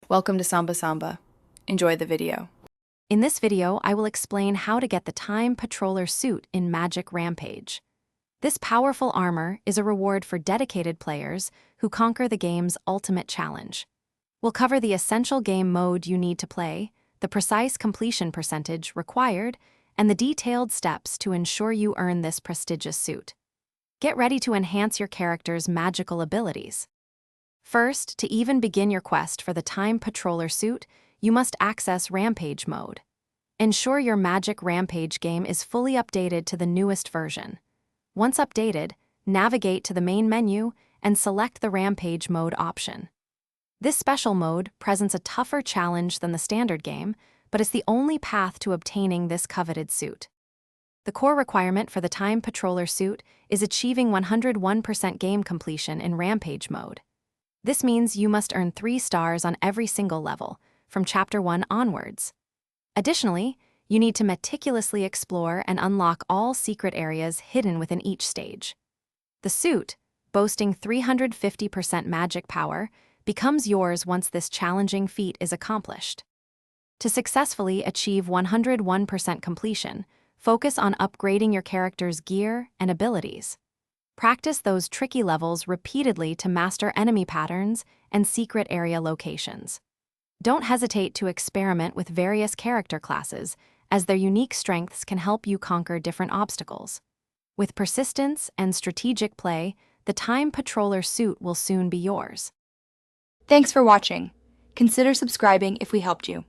Welcome to Samba Samba. Enjoy the video. In this video, I will explain how to get the Time Patroller suit in Magic Rampage. This powerful armor is a reward for dedicated players who conquer the game's ultimate challenge. We'll cover the essential game mode you need to play, the precise completion percentage required, and the detailed steps to ensure you earn this prestigious suit. Get ready to enhance your character's magical abilities. First, to even begin your quest for the Time Patroller suit, you must access Rampage mode. Ensure your Magic Rampage game is fully updated to the newest version. Once updated, navigate to the main menu and select the Rampage mode option. This special mode presents a tougher challenge than the standard game, but is the only path to obtaining this coveted suit. The core requirement for the Time Patroller suit is achieving 101% game completion in Rampage mode. This means you must earn 3 stars on every single level, from Chapter 1 onwards. Additionally, you need to meticulously explore and unlock all secret areas hidden within each stage. The suit, boasting 350% magic power, becomes yours once this challenging feat is accomplished. To successfully achieve 101% completion, focus on upgrading your character's gear and abilities. Practice those tricky levels repeatedly to master enemy patterns and secret area locations. Don't hesitate to experiment with various character classes, as their unique strengths can help you conquer different obstacles. With persistence and strategic play, the Time Patroller suit will soon be yours. Thanks for watching. Consider subscribing if we helped you.